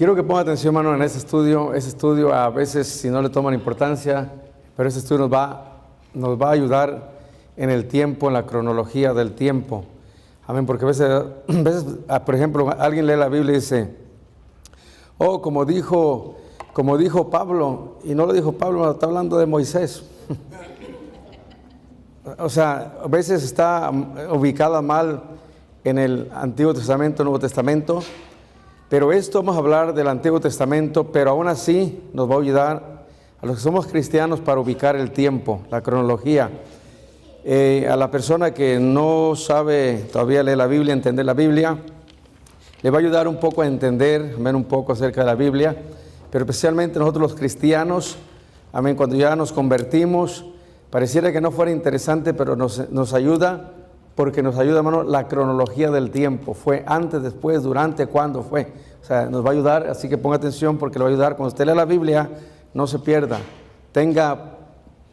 Quiero que ponga atención, hermano, en ese estudio. Ese estudio a veces, si no le toman importancia, pero ese estudio nos va a ayudar en el tiempo, en la cronología del tiempo. Amén, porque a veces, por ejemplo, alguien lee la Biblia y dice, oh, como dijo Pablo, y no lo dijo Pablo, está hablando de Moisés. O sea, a veces está ubicada mal en el Antiguo Testamento, Nuevo Testamento, pero esto vamos a hablar del Antiguo Testamento, pero aún así nos va a ayudar a los que somos cristianos para ubicar el tiempo, la cronología. A la persona que no sabe todavía leer la Biblia, entender la Biblia, le va a ayudar un poco a entender, ver un poco acerca de la Biblia, pero especialmente nosotros los cristianos, amén, cuando ya nos convertimos, pareciera que no fuera interesante, pero nos ayuda, porque nos ayuda, hermano, la cronología del tiempo. Fue antes, después, durante, cuándo fue. O sea, nos va a ayudar, así que ponga atención porque le va a ayudar. Cuando usted lea la Biblia, no se pierda. Tenga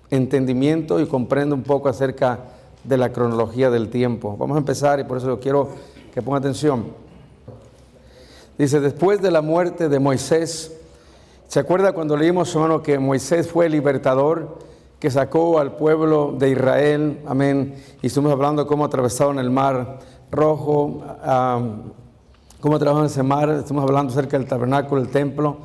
entendimiento y comprenda un poco acerca de la cronología del tiempo. Vamos a empezar y por eso yo quiero que ponga atención. Dice, después de la muerte de Moisés, ¿se acuerda cuando leímos, hermano, que Moisés fue el libertador que sacó al pueblo de Israel? Amén. Y estuvimos hablando de cómo atravesaron el mar Rojo, cómo atravesaron ese mar. Estuvimos hablando acerca del tabernáculo, el templo.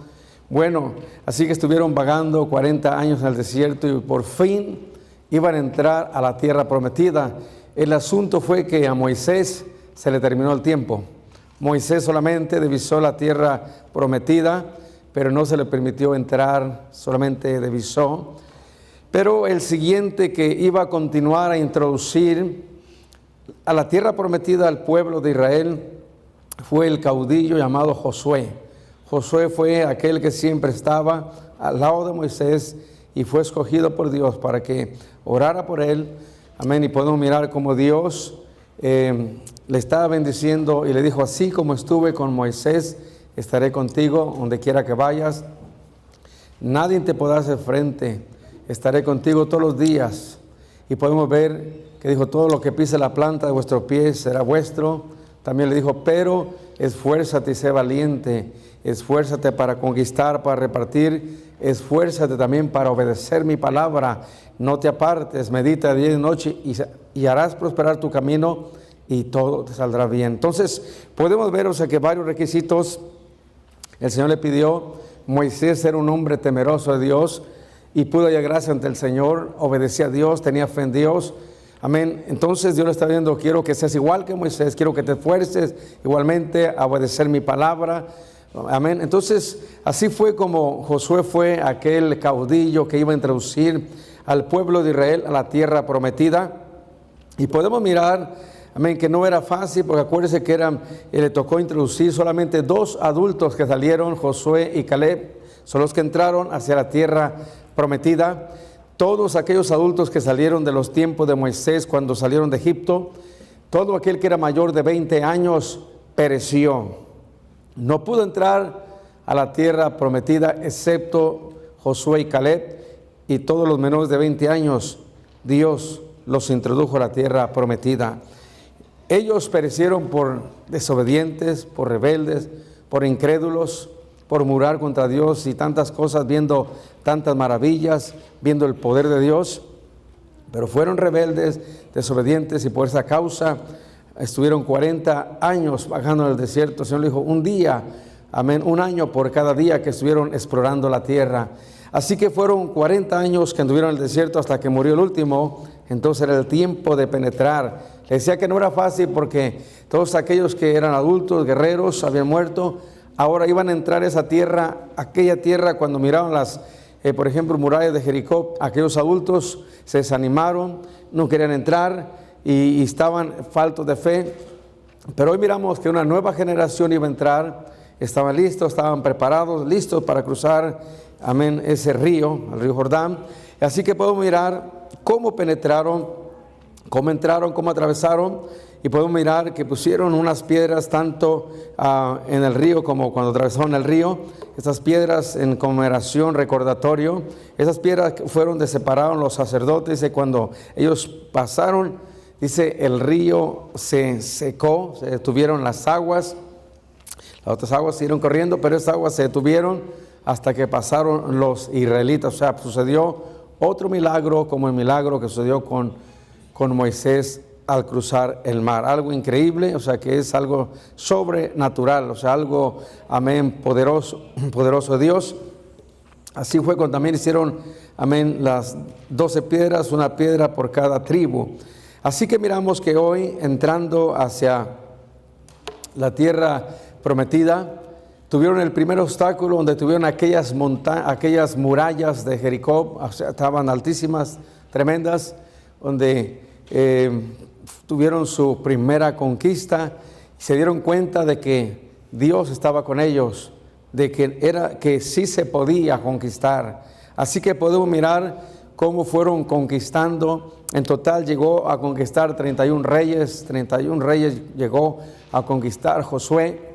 Bueno, así que estuvieron vagando 40 años en el desierto y por fin iban a entrar a la tierra prometida. El asunto fue que a Moisés se le terminó el tiempo. Moisés solamente divisó la tierra prometida, pero no se le permitió entrar, solamente divisó. Pero el siguiente que iba a continuar a introducir a la tierra prometida al pueblo de Israel fue el caudillo llamado Josué. Josué fue aquel que siempre estaba al lado de Moisés y fue escogido por Dios para que orara por él. Amén. Y podemos mirar cómo Dios le estaba bendiciendo y le dijo, así como estuve con Moisés, estaré contigo donde quiera que vayas. Nadie te podrá hacer frente. Estaré contigo todos los días. Y podemos ver que dijo, todo lo que pise la planta de vuestro pie será vuestro. También le dijo, pero esfuérzate y sé valiente. Esfuérzate para conquistar, para repartir. Esfuérzate también para obedecer mi palabra. No te apartes, medita día y noche y harás prosperar tu camino y todo te saldrá bien. Entonces, podemos ver, o sea, que varios requisitos el Señor le pidió. Moisés era un hombre temeroso de Dios y pudo hallar gracia ante el Señor, obedecía a Dios, tenía fe en Dios. Amén. Entonces Dios le está viendo, quiero que seas igual que Moisés, quiero que te esfuerces igualmente a obedecer mi palabra. Amén. Entonces, así fue como Josué fue aquel caudillo que iba a introducir al pueblo de Israel a la tierra prometida. Y podemos mirar, amén, que no era fácil, porque acuérdense que le tocó introducir solamente 2 adultos que salieron, Josué y Caleb, son los que entraron hacia la tierra prometida. Todos aquellos adultos que salieron de los tiempos de Moisés cuando salieron de Egipto, todo aquel que era mayor de 20 años pereció. No pudo entrar a la tierra prometida excepto Josué y Caleb, y todos los menores de 20 años Dios los introdujo a la tierra prometida. Ellos perecieron por desobedientes, por rebeldes, por incrédulos, por murmurar contra Dios y tantas cosas, viendo tantas maravillas, viendo el poder de Dios, pero fueron rebeldes, desobedientes, y por esa causa estuvieron 40 años vagando en el desierto. El Señor le dijo, un día, amén, 1 año por cada día que estuvieron explorando la tierra. Así que fueron 40 años que anduvieron en el desierto hasta que murió el último. Entonces era el tiempo de penetrar. Le decía que no era fácil porque todos aquellos que eran adultos, guerreros, habían muerto. Ahora iban a entrar a esa tierra, aquella tierra. Cuando miraban las, por ejemplo, murallas de Jericó, aquellos adultos se desanimaron, no querían entrar y estaban faltos de fe. Pero hoy miramos que una nueva generación iba a entrar, estaban listos, estaban preparados, listos para cruzar, amén, ese río, el río Jordán. Así que podemos mirar cómo penetraron, cómo entraron, cómo atravesaron. Y podemos mirar que pusieron unas piedras tanto en el río como cuando atravesaron el río. Estas piedras en conmemoración, recordatorio. Esas piedras fueron de separaron los sacerdotes. Y cuando ellos pasaron, dice, el río se secó, se detuvieron las aguas. Las otras aguas siguieron corriendo, pero esas aguas se detuvieron hasta que pasaron los israelitas. O sea, sucedió otro milagro como el milagro que sucedió con Moisés al cruzar el mar. Algo increíble, o sea, que es algo sobrenatural, o sea, algo, amén, poderoso de Dios. Así fue cuando también hicieron, amén, las 12 piedras, una piedra por cada tribu. Así que miramos que hoy, entrando hacia la tierra prometida, tuvieron el primer obstáculo donde tuvieron aquellas murallas de Jericó, o sea, estaban altísimas, tremendas, donde tuvieron su primera conquista y se dieron cuenta de que Dios estaba con ellos, de que sí se podía conquistar. Así que podemos mirar cómo fueron conquistando. En total llegó a conquistar 31 reyes llegó a conquistar Josué.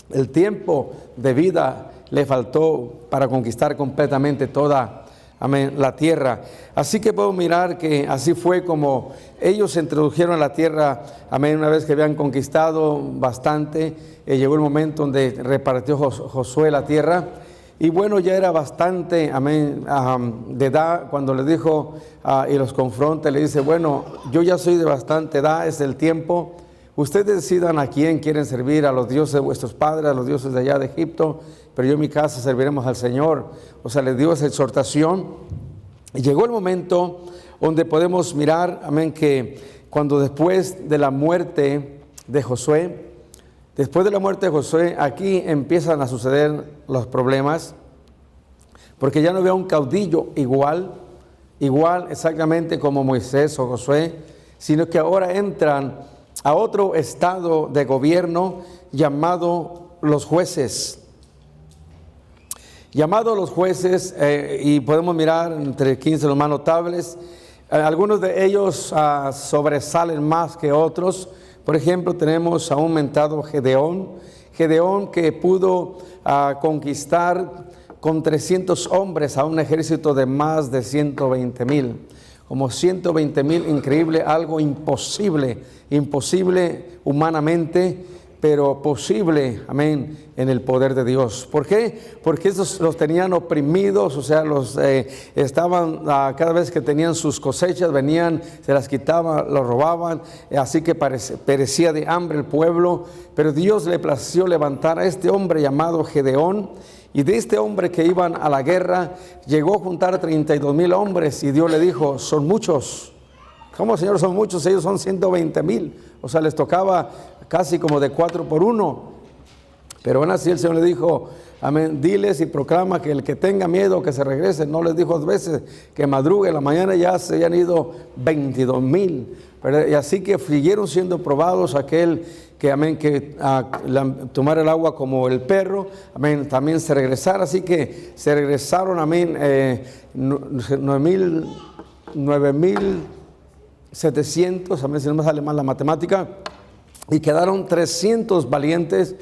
El tiempo de vida le faltó para conquistar completamente toda, amén, la tierra. Así que podemos mirar que así fue como ellos se introdujeron a la tierra, amén, una vez que habían conquistado bastante. Llegó el momento donde repartió Josué la tierra. Y bueno, ya era bastante, amén, de edad, cuando le dijo y los confronta, le dice, bueno, yo ya soy de bastante edad, es el tiempo. Ustedes decidan a quién quieren servir, a los dioses de vuestros padres, a los dioses de allá de Egipto, pero yo en mi casa serviremos al Señor. O sea, les dio esa exhortación. Y llegó el momento donde podemos mirar, amén, que cuando después de la muerte de Josué, aquí empiezan a suceder los problemas, porque ya no había un caudillo igual exactamente como Moisés o Josué, sino que ahora entran a otro estado de gobierno llamado los jueces. Y podemos mirar entre 15 los más notables. Algunos de ellos sobresalen más que otros. Por ejemplo, tenemos a un mentado Gedeón que pudo conquistar con 300 hombres a un ejército de más de 120,000. Como 120,000, increíble, algo imposible humanamente, pero posible, amén, en el poder de Dios. ¿Por qué? Porque esos los tenían oprimidos, o sea, los estaban, cada vez que tenían sus cosechas, venían, se las quitaban, los robaban, así que perecía de hambre el pueblo, pero Dios le plació levantar a este hombre llamado Gedeón. Y de este hombre que iban a la guerra, llegó a juntar 32,000 hombres y Dios le dijo, son muchos. ¿Cómo, Señor, son muchos? Ellos son 120,000. O sea, les tocaba casi como de 4 por 1. Pero aún así el Señor le dijo, amén, diles y proclama que el que tenga miedo que se regrese. No les dijo 2 veces que madrugue, en la mañana ya se habían ido 22,000. Y así que siguieron siendo probados aquel que, amén, que tomar el agua como el perro, amén, también se regresara. Así que se regresaron, amén, 9,700, amén, si no me sale mal la matemática, y quedaron 300 valientes.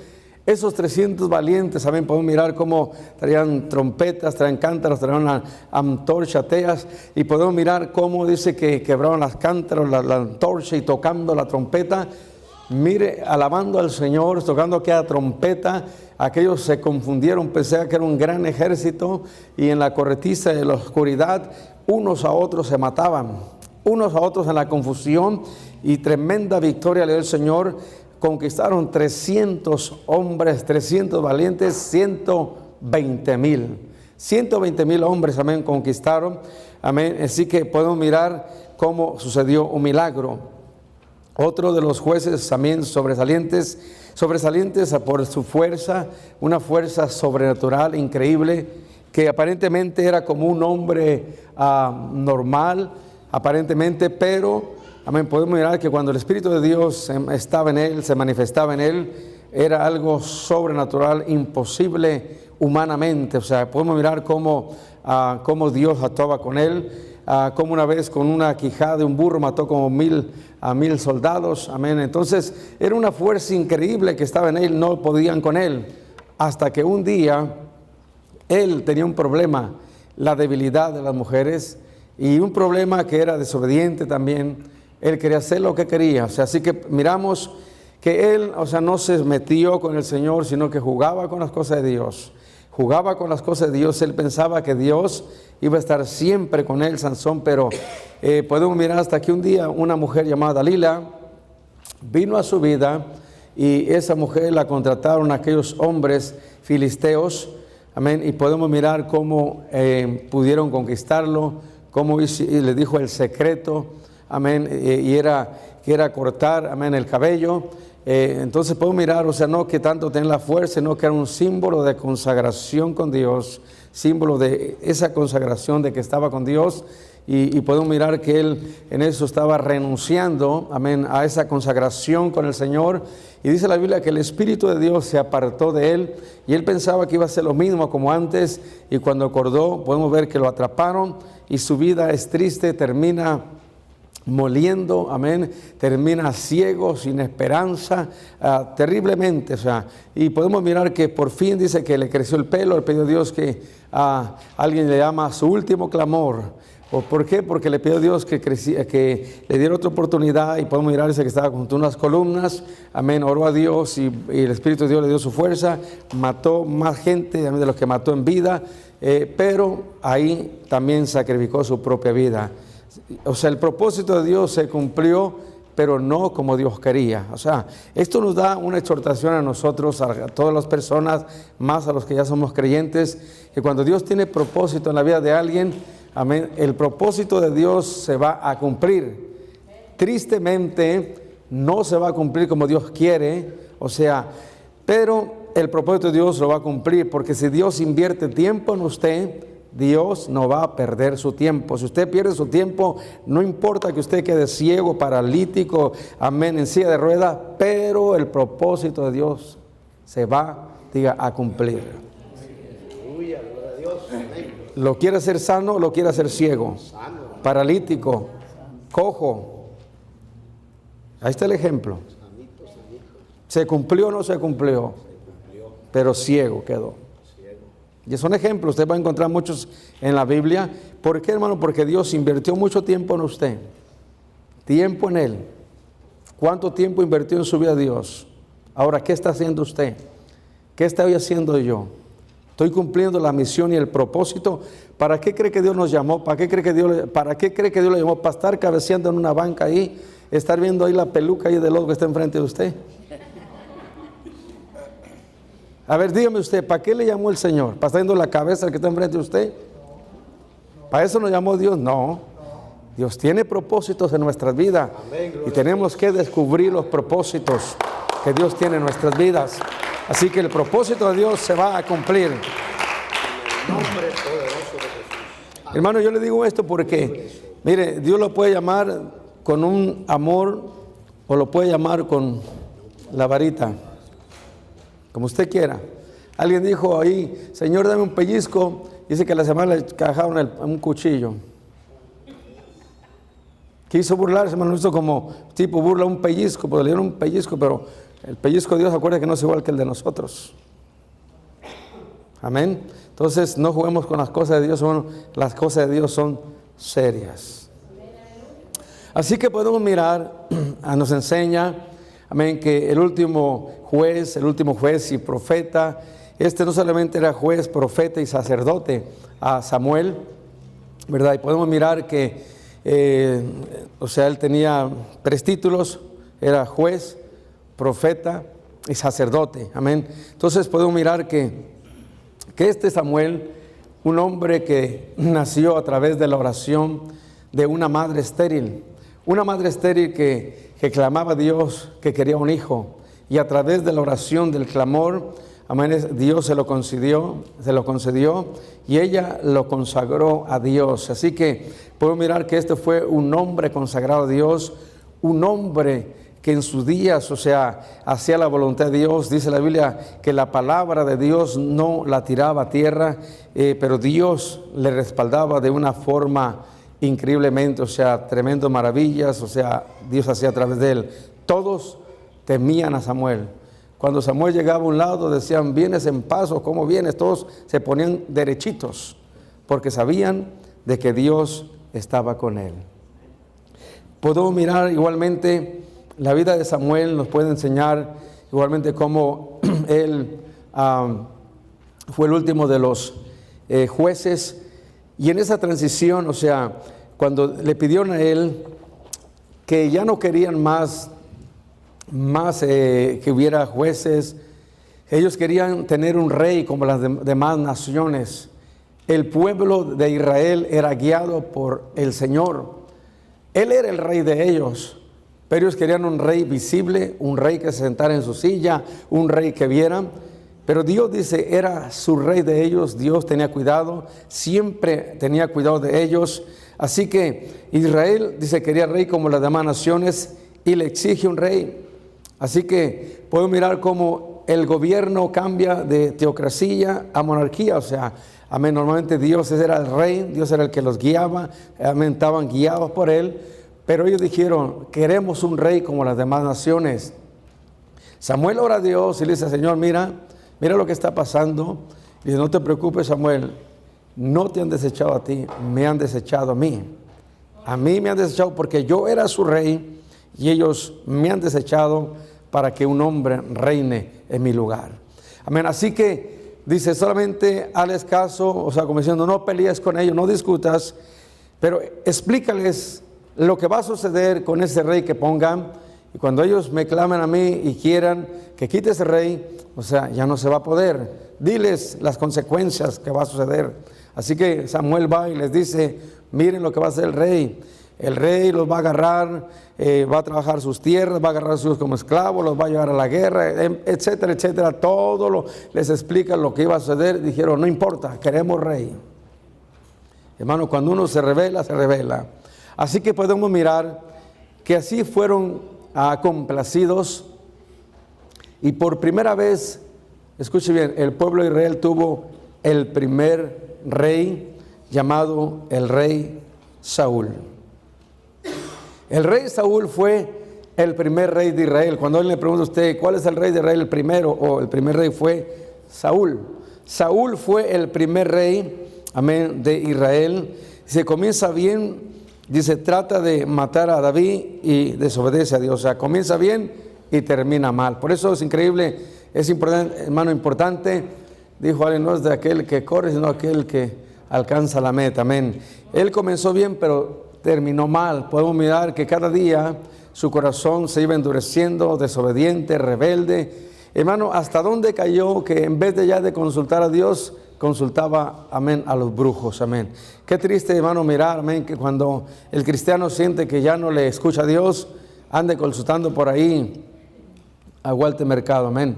Esos 300 valientes, ¿saben? Podemos mirar cómo traían trompetas, traían cántaros, traían antorchateas, y podemos mirar cómo dice que quebraron las cántaros, la antorcha y tocando la trompeta. Mire, alabando al Señor, tocando aquella trompeta. Aquellos se confundieron, pensé que era un gran ejército, y en la corretiza de la oscuridad, unos a otros se mataban, unos a otros en la confusión, y tremenda victoria le dio el Señor. Conquistaron 300 hombres, 300 valientes, 120,000 hombres, amén, conquistaron, amén. Así que podemos mirar cómo sucedió un milagro. Otro de los jueces también sobresalientes por su fuerza, una fuerza sobrenatural increíble, que aparentemente era como un hombre normal, aparentemente, pero, amén, podemos mirar que cuando el Espíritu de Dios estaba en él, se manifestaba en él, era algo sobrenatural, imposible humanamente. O sea, podemos mirar cómo Dios actuaba con él, como una vez con una quijada de un burro mató como 1,000 soldados, amén. Entonces era una fuerza increíble que estaba en él, no podían con él, hasta que un día él tenía un problema, la debilidad de las mujeres, y un problema que era desobediente también. Él quería hacer lo que quería, o sea, así que miramos que él, o sea, no se metió con el Señor, sino que jugaba con las cosas de Dios. Jugaba con las cosas de Dios. Él pensaba que Dios iba a estar siempre con él, Sansón, pero podemos mirar hasta que un día una mujer llamada Dalila vino a su vida, y esa mujer la contrataron aquellos hombres filisteos, amén, y podemos mirar cómo pudieron conquistarlo, cómo le dijo el secreto, amén, y era cortar, amén, el cabello. Entonces podemos mirar, o sea, no que tanto tenía la fuerza, sino que era un símbolo de consagración con Dios, símbolo de esa consagración de que estaba con Dios, y podemos mirar que él en eso estaba renunciando, amén, a esa consagración con el Señor. Y dice la Biblia que el Espíritu de Dios se apartó de él, y él pensaba que iba a ser lo mismo como antes, y cuando acordó podemos ver que lo atraparon, y su vida es triste, termina moliendo, amén, termina ciego, sin esperanza, terriblemente, o sea, y podemos mirar que por fin dice que le creció el pelo. Le pidió a Dios que alguien le llama su último clamor. ¿O por qué? Porque le pidió a Dios que le diera otra oportunidad, y podemos mirar, dice que estaba junto a unas columnas, amén, oró a Dios, y el Espíritu de Dios le dio su fuerza, mató más gente de los que mató en vida, pero ahí también sacrificó su propia vida. O sea, el propósito de Dios se cumplió, pero no como Dios quería. O sea, esto nos da una exhortación a nosotros, a todas las personas, más a los que ya somos creyentes, que cuando Dios tiene propósito en la vida de alguien, amén, el propósito de Dios se va a cumplir. Tristemente, no se va a cumplir como Dios quiere, o sea, pero el propósito de Dios lo va a cumplir, porque si Dios invierte tiempo en usted, Dios no va a perder su tiempo. Si usted pierde su tiempo, no importa que usted quede ciego, paralítico, amén, en silla de ruedas, pero el propósito de Dios se va, a cumplir. Lo quiere hacer sano, o lo quiere hacer ciego, paralítico, cojo. Ahí está el ejemplo. ¿Se cumplió o no se cumplió? Pero ciego quedó. Y son ejemplos, usted va a encontrar muchos en la Biblia. ¿Por qué, hermano? Porque Dios invirtió mucho tiempo en usted, tiempo en Él. ¿Cuánto tiempo invirtió en su vida Dios? Ahora, ¿qué está haciendo usted? ¿Qué estoy haciendo yo? ¿Estoy cumpliendo la misión y el propósito? ¿Para qué cree que Dios nos llamó? ¿Para qué cree que Dios le llamó? ¿Para estar cabeceando en una banca ahí? ¿Estar viendo ahí la peluca ahí del otro que está enfrente de usted? A ver, dígame usted, ¿para qué le llamó el Señor? ¿Para estar viendo la cabeza al que está enfrente de usted? ¿Para eso nos llamó Dios? No. Dios tiene propósitos en nuestras vidas. Amén, y tenemos que descubrir los propósitos que Dios tiene en nuestras vidas. Así que el propósito de Dios se va a cumplir. Hermano, yo le digo esto porque, mire, Dios lo puede llamar con un amor, o lo puede llamar con la varita, como usted quiera. Alguien dijo ahí, Señor, dame un pellizco. Dice que a la semana le cajaron un cuchillo. Quiso burlarse, hermano, hizo como tipo burla, un pellizco, pues le dieron un pellizco, pero el pellizco de Dios, acuerda que no es igual que el de nosotros. Amén. Entonces, no juguemos con las cosas de Dios, hermano. Las cosas de Dios son serias. Así que podemos mirar, nos enseña, amén, que el último juez y profeta, no solamente era juez, profeta y sacerdote, a Samuel, ¿verdad? Y podemos mirar que, él tenía 3 títulos, era juez, profeta y sacerdote, amén. Entonces podemos mirar que este Samuel, un hombre que nació a través de la oración de una madre estéril, que clamaba a Dios, que quería un hijo, y a través de la oración, del clamor, amén, Dios se lo concedió, y ella lo consagró a Dios. Así que podemos mirar que este fue un hombre consagrado a Dios, un hombre que en sus días, hacía la voluntad de Dios. Dice la Biblia que la palabra de Dios no la tiraba a tierra, pero Dios le respaldaba de una forma increíblemente, tremendas maravillas, Dios hacía a través de él. Todos temían a Samuel. Cuando Samuel llegaba a un lado, decían, ¿vienes en paz o cómo vienes? Todos se ponían derechitos, porque sabían de que Dios estaba con él. Podemos mirar igualmente la vida de Samuel nos puede enseñar igualmente cómo él fue el último de los jueces, y en esa transición, o sea, cuando le pidieron a él que ya no querían más que hubiera jueces, ellos querían tener un rey como las demás naciones. El pueblo de Israel era guiado por el Señor. Él era el rey de ellos, pero ellos querían un rey visible, un rey que se sentara en su silla, un rey que vieran. Pero Dios, dice, era su rey de ellos. Dios tenía cuidado, siempre tenía cuidado de ellos. Así que Israel, dice, quería rey como las demás naciones y le exige un rey. Así que podemos mirar cómo el gobierno cambia de teocracia a monarquía. O sea, amén, normalmente Dios era el rey, Dios era el que los guiaba, amén, estaban guiados por él. Pero ellos dijeron, queremos un rey como las demás naciones. Samuel ora a Dios y le dice, Señor, mira lo que está pasando. Y dice, no te preocupes, Samuel, no te han desechado a ti, me han desechado a mí. A mí me han desechado porque yo era su rey y ellos me han desechado para que un hombre reine en mi lugar. Amén. Así que dice, solamente hazles caso, o sea, como diciendo, no pelees con ellos, no discutas, pero explícales lo que va a suceder con ese rey que pongan. Y cuando ellos me clamen a mí y quieran que quite ese rey, o sea, ya no se va a poder. Diles las consecuencias que va a suceder. Así que Samuel va y les dice, miren lo que va a hacer el rey. El rey los va a agarrar, va a trabajar sus tierras, va a agarrar a sus hijos como esclavos, los va a llevar a la guerra, etcétera, etcétera. Les explica lo que iba a suceder. Dijeron, no importa, queremos rey. Hermano, cuando uno se revela, se revela. Así que podemos mirar que así fueron complacidos, y por primera vez, escuche bien, el pueblo de Israel tuvo el primer rey llamado el rey Saúl. El rey Saúl fue el primer rey de Israel. Cuando él le pregunta a usted, ¿cuál es el rey de Israel? El primero, o el primer rey fue Saúl. Saúl fue el primer rey, amén, de Israel. Se comienza bien, dice, trata de matar a David y desobedece a Dios. O sea, comienza bien y termina mal. Por eso es increíble, es importante, hermano, importante. Dijo alguien, no es de aquel que corre, sino aquel que alcanza la meta. Amén. Él comenzó bien, pero terminó mal. Podemos mirar que cada día su corazón se iba endureciendo, desobediente, rebelde. Hermano, ¿hasta dónde cayó que en vez de ya de consultar a Dios, consultaba, amén, a los brujos? Amén. Qué triste, hermano, mirar, amén, que cuando el cristiano siente que ya no le escucha a Dios, ande consultando por ahí a Walter Mercado. Amén.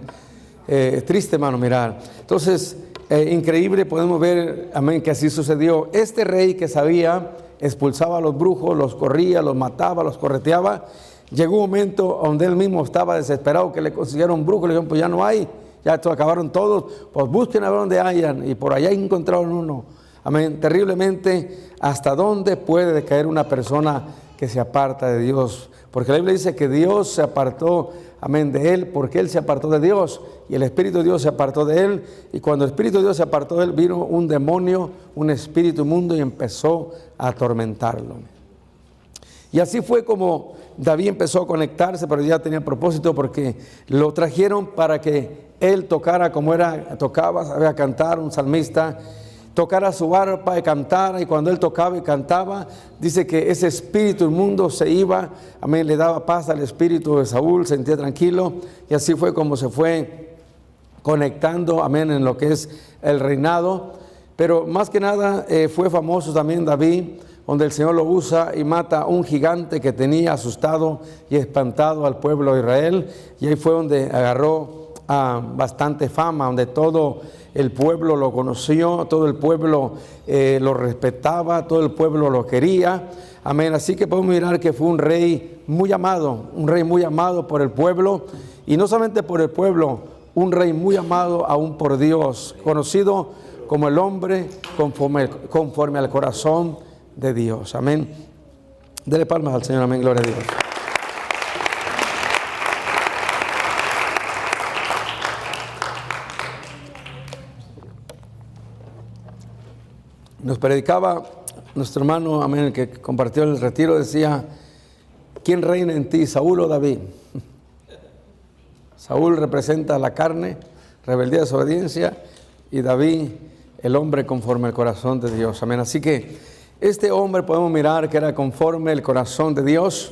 Triste, hermano, mirar. Entonces, increíble, podemos ver, amén, que así sucedió. Este rey que sabía, expulsaba a los brujos, los corría, los mataba, los correteaba. Llegó un momento donde él mismo estaba desesperado, que le consiguieron brujos, le dijeron, pues ya no hay, ya acabaron todos, pues busquen a ver dónde hayan, y por allá encontraron uno. Amén. Terriblemente, ¿hasta dónde puede decaer una persona que se aparta de Dios? Porque la Biblia dice que Dios se apartó, amén, de él, porque él se apartó de Dios, y el Espíritu de Dios se apartó de él. Y cuando el Espíritu de Dios se apartó de él, vino un demonio, un espíritu inmundo, y empezó a atormentarlo. Y así fue como David empezó a conectarse, pero ya tenía propósito, porque lo trajeron para que él tocara como tocaba, sabía cantar, un salmista, tocara su arpa y cantara. Y cuando él tocaba y cantaba, dice que ese espíritu inmundo se iba, amén, le daba paz al espíritu de Saúl, se sentía tranquilo. Y así fue como se fue conectando, amén, en lo que es el reinado. Pero más que nada fue famoso también David, donde el Señor lo usa y mata a un gigante que tenía asustado y espantado al pueblo de Israel. Y ahí fue donde agarró bastante fama, donde todo el pueblo lo conoció, todo el pueblo lo respetaba, todo el pueblo lo quería. Amén. Así que podemos mirar que fue un rey muy amado por el pueblo, y no solamente por el pueblo, un rey muy amado aún por Dios, conocido como el hombre conforme al corazón de Dios. Amén. Dele palmas al Señor. Amén. Gloria a Dios. Nos predicaba nuestro hermano, amén, el que compartió el retiro, decía ¿quién reina en ti, Saúl o David? Saúl representa la carne, rebeldía, desobediencia, y David, el hombre conforme al corazón de Dios. Amén. Así que este hombre podemos mirar que era conforme el corazón de Dios.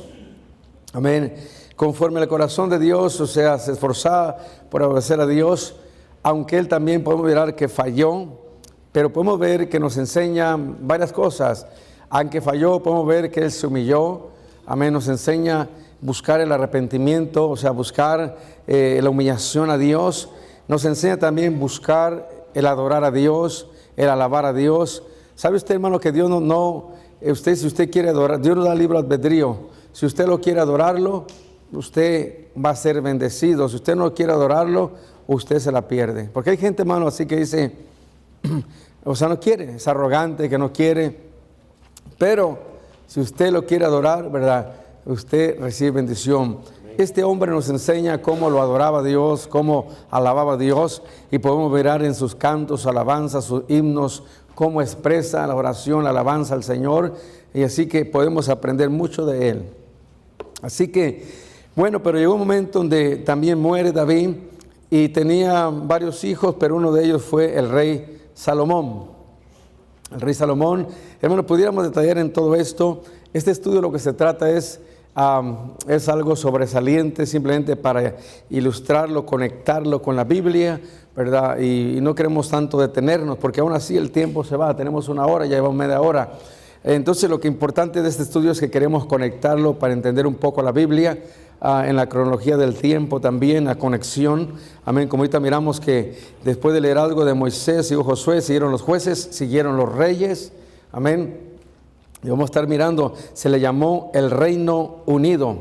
Amén. Conforme al corazón de Dios, o sea, se esforzaba por obedecer a Dios, aunque él también podemos mirar que falló, pero podemos ver que nos enseña varias cosas. Aunque falló, podemos ver que él se humilló. Amén. Nos enseña buscar el arrepentimiento, o sea, buscar la humillación a Dios. Nos enseña también buscar el adorar a Dios, el alabar a Dios. ¿Sabe usted, hermano, que Dios si usted quiere adorar, Dios nos da libre albedrío? Si usted lo quiere adorarlo, usted va a ser bendecido. Si usted no quiere adorarlo, usted se la pierde. Porque hay gente, hermano, así que dice, o sea, no quiere, es arrogante, que no quiere. Pero si usted lo quiere adorar, ¿verdad?, usted recibe bendición. Este hombre nos enseña cómo lo adoraba Dios, cómo alababa a Dios, y podemos ver en sus cantos, alabanzas, sus himnos, cómo expresa la oración, la alabanza al Señor, y así que podemos aprender mucho de él. Así que, bueno, pero llegó un momento donde también muere David, y tenía varios hijos, pero uno de ellos fue el rey Salomón. El rey Salomón, hermano, pudiéramos detallar en todo esto. Este estudio lo que se trata es algo sobresaliente, simplemente para ilustrarlo, conectarlo con la Biblia, ¿verdad? Y no queremos tanto detenernos, porque aún así el tiempo se va, tenemos una hora, ya llevamos media hora. Entonces lo que importante de este estudio es que queremos conectarlo para entender un poco la Biblia, en la cronología del tiempo también, la conexión. Amén. Como ahorita miramos que después de leer algo de Moisés, siguió Josué, siguieron los jueces, siguieron los reyes. Amén. Y vamos a estar mirando, se le llamó el Reino Unido,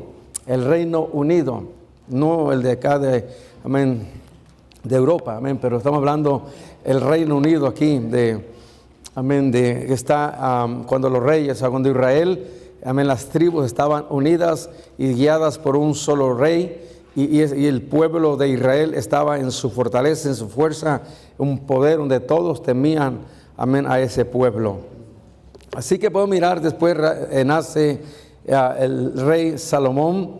no el de acá amén, de Europa, amén, pero estamos hablando el Reino Unido aquí, amén, que está cuando los reyes, cuando Israel, amén, las tribus estaban unidas y guiadas por un solo rey, y el pueblo de Israel estaba en su fortaleza, en su fuerza, un poder donde todos temían, amén, a ese pueblo. Así que podemos mirar, después nace el rey Salomón,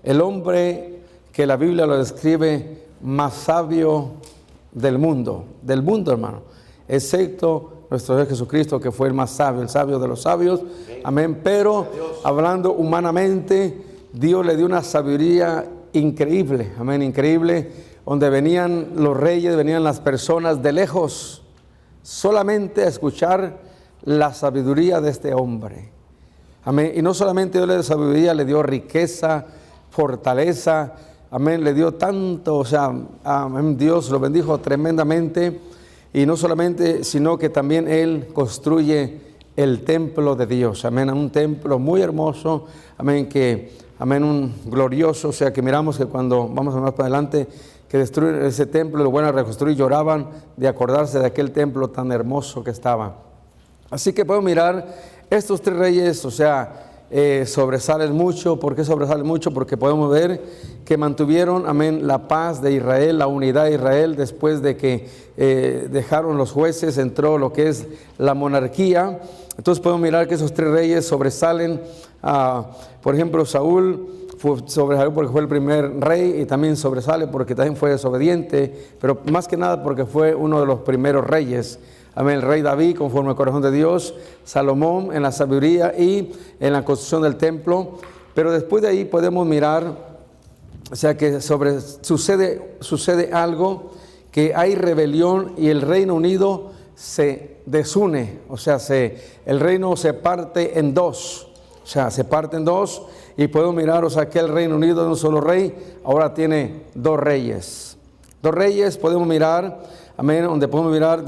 el hombre que la Biblia lo describe más sabio del mundo, hermano, excepto nuestro Señor Jesucristo, que fue el más sabio, el sabio de los sabios, amén. Pero hablando humanamente, Dios le dio una sabiduría increíble, amén, increíble, donde venían los reyes, venían las personas de lejos, solamente a escuchar la sabiduría de este hombre. Amén. Y no solamente Dios le dio sabiduría, le dio riqueza, fortaleza. Amén. Le dio tanto, o sea, amén, Dios lo bendijo tremendamente. Y no solamente, sino que también Él construye el templo de Dios. Amén. Un templo muy hermoso. Amén. Amén. Un glorioso. O sea, que miramos que cuando vamos más para adelante, que destruyen ese templo, lo bueno a reconstruir, lloraban de acordarse de aquel templo tan hermoso que estaba. Así que podemos mirar estos tres reyes, o sea, sobresalen mucho. ¿Por qué sobresalen mucho? Porque podemos ver que mantuvieron, amén, la paz de Israel, la unidad de Israel, después de que dejaron los jueces, entró lo que es la monarquía. Entonces podemos mirar que esos tres reyes sobresalen. Por ejemplo, Saúl sobresalió porque fue el primer rey, y también sobresale porque también fue desobediente, pero más que nada porque fue uno de los primeros reyes. Amén. El rey David, conforme al corazón de Dios, Salomón en la sabiduría y en la construcción del templo. Pero después de ahí podemos mirar, o sea, que sucede algo, que hay rebelión y el Reino Unido se desune, o sea, el reino se parte en dos, o sea, se parte en dos, y podemos mirar, o sea, que el Reino Unido de un solo rey ahora tiene dos reyes. Dos reyes podemos mirar, amén, donde podemos mirar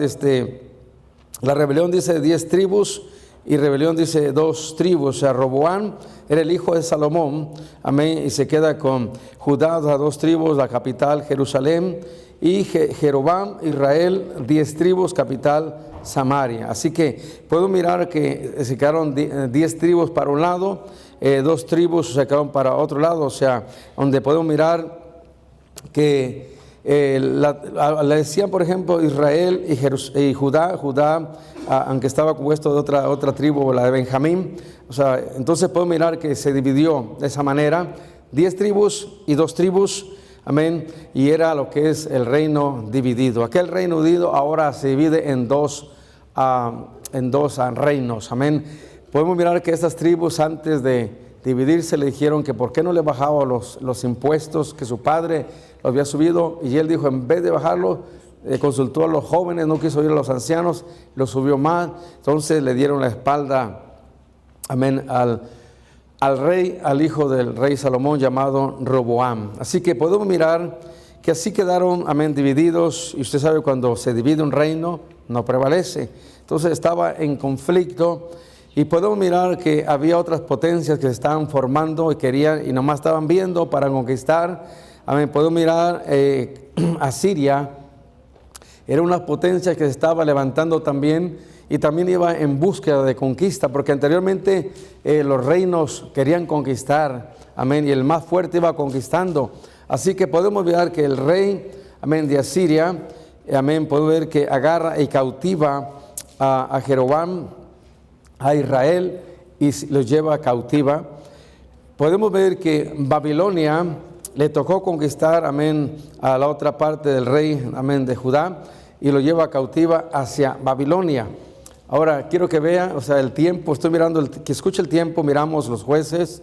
la rebelión dice 10 tribus y rebelión dice 2 tribus. O sea, Roboam era el hijo de Salomón, amén, y se queda con Judá, las 2 tribus, la capital Jerusalén, y Jeroboam, Israel, 10 tribus, capital Samaria. Así que podemos mirar que se quedaron 10 tribus para un lado, 2 tribus se quedaron para otro lado, o sea, donde podemos mirar que le decían, por ejemplo, Israel y Judá, aunque estaba compuesto de otra tribu, la de Benjamín. O sea, entonces podemos mirar que se dividió de esa manera, 10 tribus y 2 tribus, amén, y era lo que es el reino dividido. Aquel reino dividido ahora se divide en dos reinos, amén. Podemos mirar que estas tribus, antes de dividirse, le dijeron que por qué no le bajaba los impuestos que su padre los había subido, y él dijo, en vez de bajarlo, consultó a los jóvenes, no quiso oír a los ancianos, lo subió más. Entonces le dieron la espalda, amén, al rey, al hijo del rey Salomón, llamado Roboam. Así que podemos mirar que así quedaron, amén, divididos, y usted sabe, cuando se divide un reino, no prevalece. Entonces estaba en conflicto, y podemos mirar que había otras potencias que se estaban formando y querían, y nomás estaban viendo para conquistar. Amén. Podemos mirar a Siria, era una potencia que se estaba levantando también, y también iba en búsqueda de conquista, porque anteriormente los reinos querían conquistar, amén, y el más fuerte iba conquistando. Así que podemos ver que el rey, amén, de Asiria, amén, podemos ver que agarra y cautiva a Jeroboam, a Israel, y los lleva cautiva. Podemos ver que Babilonia le tocó conquistar, amén, a la otra parte del rey, amén, de Judá, y lo lleva cautiva hacia Babilonia. Ahora, quiero que vea, o sea, el tiempo, estoy mirando, que escuche el tiempo, miramos los jueces,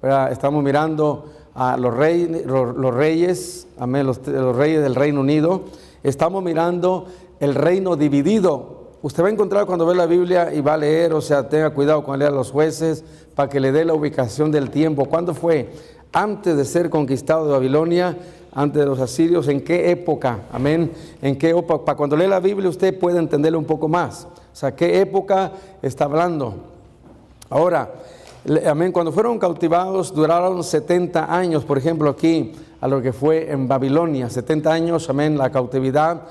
¿verdad? Estamos mirando a los reyes, amén, los reyes del Reino Unido. Estamos mirando el reino dividido. Usted va a encontrar, cuando ve la Biblia y va a leer, o sea, tenga cuidado cuando lea los jueces, para que le dé la ubicación del tiempo. ¿Cuándo fue? Antes de ser conquistado de Babilonia, antes de los asirios. ¿En qué época? Amén. ¿En qué época? Para cuando lee la Biblia usted puede entenderlo un poco más. O sea, ¿qué época está hablando? Ahora, amén, cuando fueron cautivados duraron 70 años, por ejemplo, aquí a lo que fue en Babilonia, 70 años, amén, la cautividad.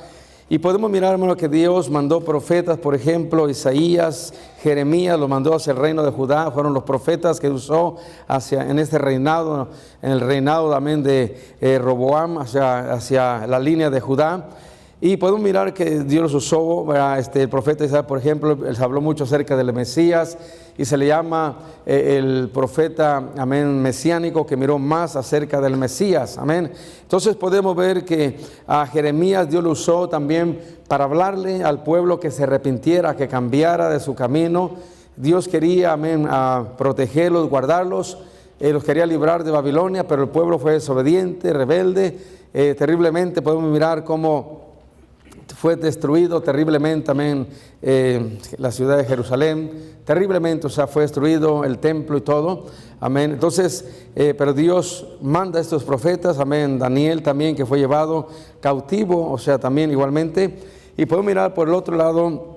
Y podemos mirar, hermano, que Dios mandó profetas, por ejemplo, Isaías, Jeremías, lo mandó hacia el reino de Judá. Fueron los profetas que usó en este reinado, en el reinado también de Roboam, hacia la línea de Judá. Y podemos mirar que Dios los usó, el profeta Isaías, por ejemplo, él habló mucho acerca del Mesías, y se le llama el profeta, amén, mesiánico, que miró más acerca del Mesías, amén. Entonces podemos ver que a Jeremías Dios lo usó también para hablarle al pueblo que se arrepintiera, que cambiara de su camino. Dios quería, amén, protegerlos, guardarlos, los quería librar de Babilonia, pero el pueblo fue desobediente, rebelde, terriblemente. Podemos mirar cómo fue destruido terriblemente, amén, la ciudad de Jerusalén, terriblemente, o sea, fue destruido el templo y todo, amén. Entonces, pero Dios manda a estos profetas, amén, Daniel también, que fue llevado cautivo, o sea, también igualmente. Y podemos mirar por el otro lado,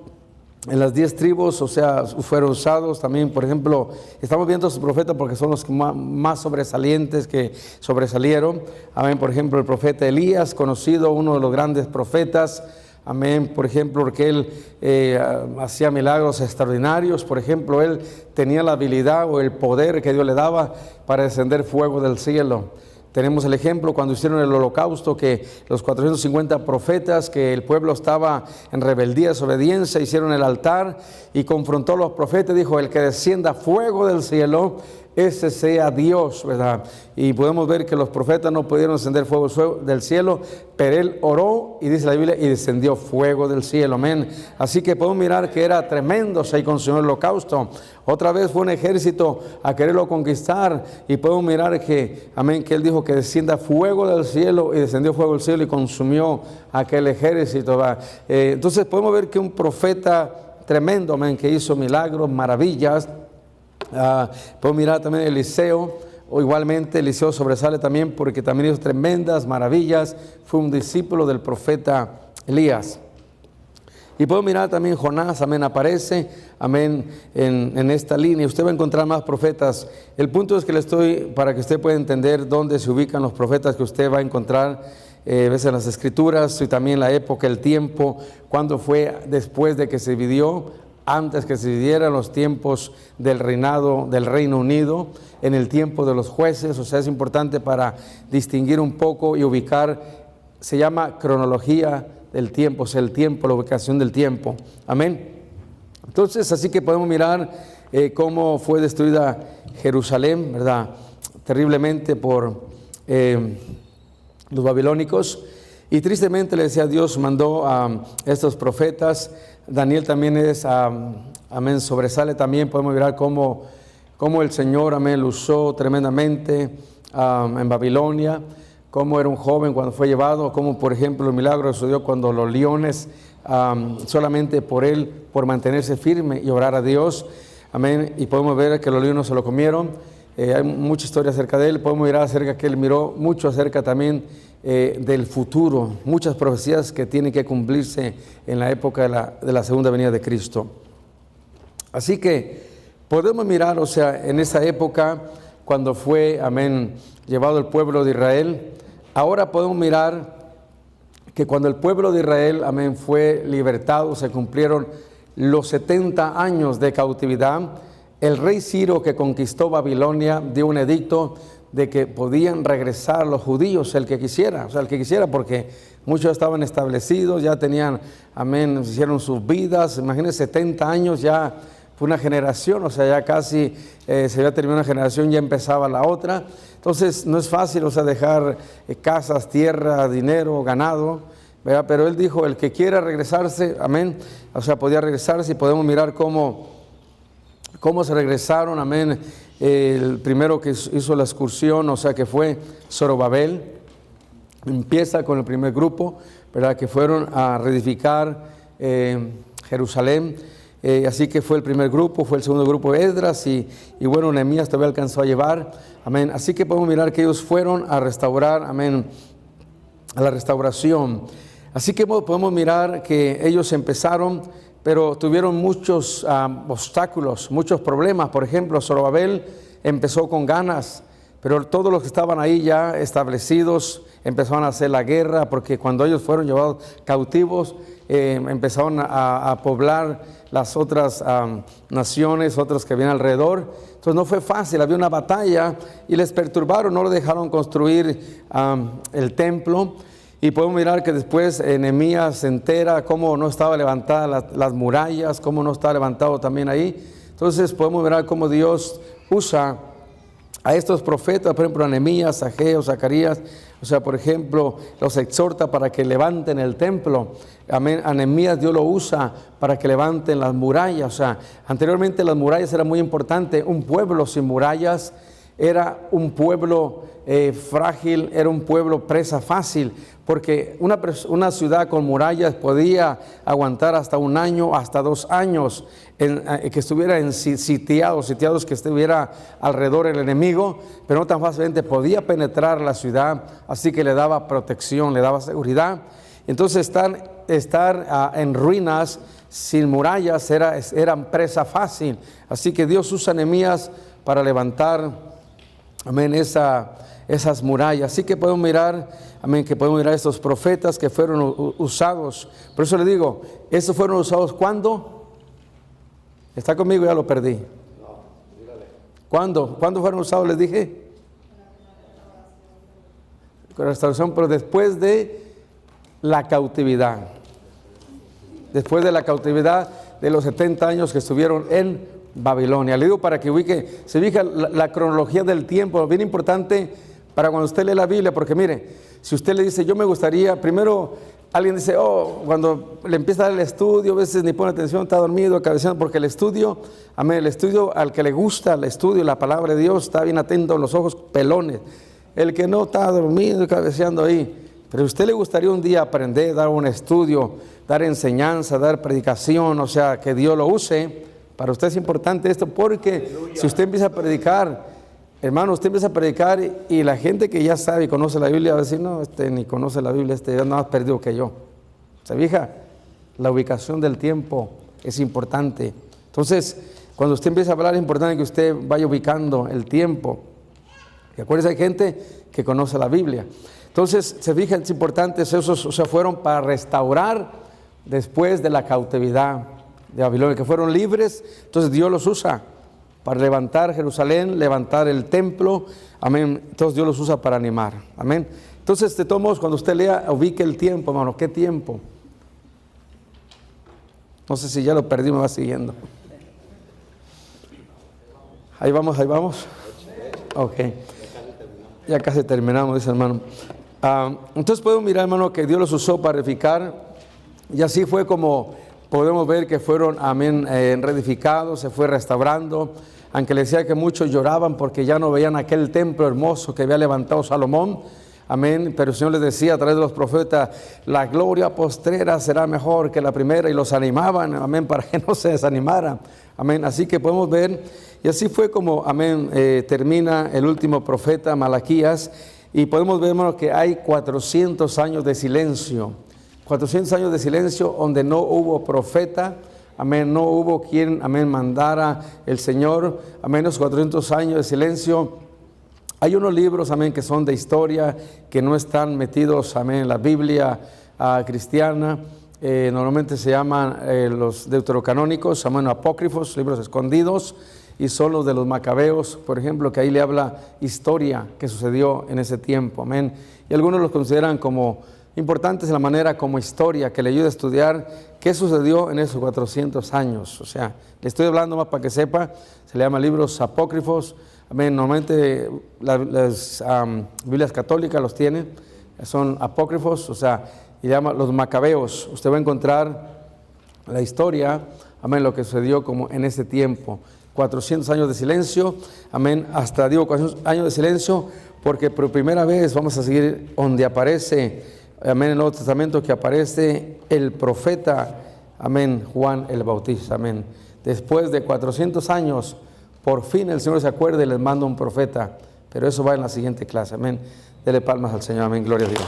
en las 10 tribus, o sea, fueron usados también, por ejemplo, estamos viendo a estos profetas porque son los más sobresalientes que sobresalieron, amén. Por ejemplo, el profeta Elías, conocido, uno de los grandes profetas, amén, por ejemplo, porque él hacía milagros extraordinarios. Por ejemplo, él tenía la habilidad o el poder que Dios le daba para descender fuego del cielo. Tenemos el ejemplo cuando hicieron el holocausto, que los 450 profetas, que el pueblo estaba en rebeldía, desobediencia, hicieron el altar y confrontó a los profetas, dijo, el que descienda fuego del cielo, ese sea Dios, ¿verdad? Y podemos ver que los profetas no pudieron descender fuego del cielo, pero él oró, y dice la Biblia, y descendió fuego del cielo, amén. Así que podemos mirar que era tremendo, se consumió el holocausto. Otra vez fue un ejército a quererlo conquistar, y podemos mirar que, amén, que él dijo que descienda fuego del cielo, y descendió fuego del cielo y consumió aquel ejército, ¿verdad? Entonces podemos ver que un profeta tremendo, amén, que hizo milagros, maravillas. Podemos mirar también Eliseo, o igualmente Eliseo sobresale también porque también hizo tremendas maravillas, fue un discípulo del profeta Elías. Y podemos mirar también Jonás, amén, aparece, amén, en esta línea. Usted va a encontrar más profetas. El punto es que para que usted pueda entender dónde se ubican los profetas que usted va a encontrar, ves en las escrituras, y también la época, el tiempo, cuándo fue después de que se dividió, antes que se dieran los tiempos del reinado del Reino Unido, en el tiempo de los jueces. O sea, es importante para distinguir un poco y ubicar se llama cronología del tiempo, o sea, el tiempo, la ubicación del tiempo. Amén. Entonces, así que podemos mirar cómo fue destruida Jerusalén, ¿verdad? Terriblemente por los babilónicos. Y tristemente, le decía, Dios mandó a estos profetas. Daniel también es, amén, sobresale también. Podemos mirar cómo el Señor, amén, lo usó tremendamente en Babilonia. Cómo era un joven cuando fue llevado, cómo, por ejemplo, el milagro sucedió cuando los leones, solamente por él, por mantenerse firme y orar a Dios, amén, y podemos ver que los leones se lo comieron. Hay mucha historia acerca de él. Podemos mirar acerca que él miró mucho acerca también del futuro, muchas profecías que tienen que cumplirse en la época de la segunda venida de Cristo. Así que podemos mirar, o sea, en esa época cuando fue, amén, llevado el pueblo de Israel. Ahora podemos mirar que cuando el pueblo de Israel, amén, fue libertado, se cumplieron los 70 años de cautividad. El rey Ciro, que conquistó Babilonia, dio un edicto de que podían regresar los judíos, el que quisiera, o sea, el que quisiera, porque muchos estaban establecidos, ya tenían, amén, hicieron sus vidas. Imagínense, 70 años ya fue una generación, o sea, ya casi se había terminado una generación, ya empezaba la otra. Entonces, no es fácil, o sea, dejar casas, tierra, dinero, ganado, ¿verdad? Pero él dijo, el que quiera regresarse, amén, o sea, podía regresarse. Y podemos mirar cómo se regresaron, amén. El primero que hizo la excursión, o sea, que fue Zorobabel, empieza con el primer grupo, ¿verdad? Que fueron a reedificar Jerusalén. Así que fue el primer grupo, fue el segundo grupo Esdras y bueno, Nehemías todavía alcanzó a llevar, amén. Así que podemos mirar que ellos fueron a restaurar, amén, a la restauración. Así que podemos mirar que ellos empezaron, pero tuvieron muchos obstáculos, muchos problemas. Por ejemplo, Zorobabel empezó con ganas, pero todos los que estaban ahí ya establecidos empezaron a hacer la guerra, porque cuando ellos fueron llevados cautivos, empezaron a poblar las otras naciones, otras que vienen alrededor. Entonces no fue fácil, había una batalla y les perturbaron, no lo dejaron construir el templo. Y podemos mirar que después Nehemías se entera cómo no estaba levantada las murallas, cómo no estaba levantado también ahí. Entonces podemos mirar cómo Dios usa a estos profetas, por ejemplo a Nehemías, a Ageo, Zacarías, o sea, por ejemplo, los exhorta para que levanten el templo. Amén. A Nehemías Dios lo usa para que levanten las murallas. O sea, anteriormente las murallas eran muy importantes. Un pueblo sin murallas era un pueblo frágil, era un pueblo presa fácil, porque una ciudad con murallas podía aguantar hasta 1 año, hasta 2 años, que estuviera sitiados, que estuviera alrededor el enemigo, pero no tan fácilmente podía penetrar la ciudad, así que le daba protección, le daba seguridad. Entonces estar en ruinas sin murallas eran presa fácil, así que Dios usa a Nehemías para levantar, amén, esas murallas. Así que podemos mirar, amén, que podemos mirar estos profetas que fueron usados. Por eso le digo, estos fueron usados ¿cuándo? ¿Está conmigo? Ya lo perdí. ¿Cuándo? ¿Cuándo fueron usados? Les dije. Con la restauración, pero después de la cautividad. Después de la cautividad de los 70 años que estuvieron en Babilonia. Le digo para que se ubique la cronología del tiempo, bien importante para cuando usted lee la Biblia, porque mire, si usted le dice, yo me gustaría, primero alguien dice, cuando le empieza a dar el estudio, a veces ni pone atención, está dormido, cabeceando, porque el estudio, amén, el estudio, al que le gusta el estudio, la palabra de Dios, está bien atento, los ojos pelones. El que no está dormido y cabeceando ahí, pero a usted le gustaría un día aprender, dar un estudio, dar enseñanza, dar predicación, o sea, que Dios lo use. Para usted es importante esto, porque si usted empieza a predicar, hermano, usted empieza a predicar y la gente que ya sabe y conoce la Biblia va a decir, no, ni conoce la Biblia, ya no más perdido que yo. ¿Se fija? La ubicación del tiempo es importante. Entonces, cuando usted empieza a hablar, es importante que usted vaya ubicando el tiempo. Y acuérdense, hay gente que conoce la Biblia. Entonces, se fija, es importante, esos, o sea, fueron para restaurar después de la cautividad de Babilonia, que fueron libres. Entonces Dios los usa para levantar Jerusalén, levantar el templo, amén. Entonces Dios los usa para animar, amén. Entonces, de todos modos, cuando usted lea, ubique el tiempo, hermano. ¿Qué tiempo? No sé si ya lo perdí, me va siguiendo. Ahí vamos, ahí vamos. Ok. Ya casi terminamos, dice hermano. Entonces podemos mirar, hermano, que Dios los usó para edificar. Y así fue como podemos ver que fueron, amén, reedificados, se fue restaurando. Aunque le decía que muchos lloraban porque ya no veían aquel templo hermoso que había levantado Salomón. Amén, pero el Señor les decía a través de los profetas, la gloria postrera será mejor que la primera, y los animaban, amén, para que no se desanimaran, amén. Así que podemos ver, y así fue como, amén, termina el último profeta, Malaquías, y podemos ver, hermano, que hay 400 años de silencio, 400 años de silencio donde no hubo profeta, amén, no hubo quien, amén, mandara el Señor, amén, los 400 años de silencio. Hay unos libros, amén, que son de historia, que no están metidos, amén, en la Biblia cristiana. Normalmente se llaman los deuterocanónicos, amén, apócrifos, libros escondidos, y son los de los macabeos, por ejemplo, que ahí le habla historia que sucedió en ese tiempo, amén. Y algunos los consideran como importantes en la manera como historia, que le ayuda a estudiar qué sucedió en esos 400 años. O sea, le estoy hablando más para que sepa, se le llama libros apócrifos. Amén. Normalmente las Biblias católicas los tienen, son apócrifos, o sea, y llama los macabeos. Usted va a encontrar la historia, amén, lo que sucedió como en ese tiempo. 400 años de silencio, amén, hasta digo 400 años de silencio, porque por primera vez vamos a seguir donde aparece, amén, en el Nuevo Testamento, que aparece el profeta, amén, Juan el Bautista, amén. Después de 400 años, por fin el Señor se acuerda y les manda un profeta, pero eso va en la siguiente clase, amén. Dele palmas al Señor, amén, gloria a Dios.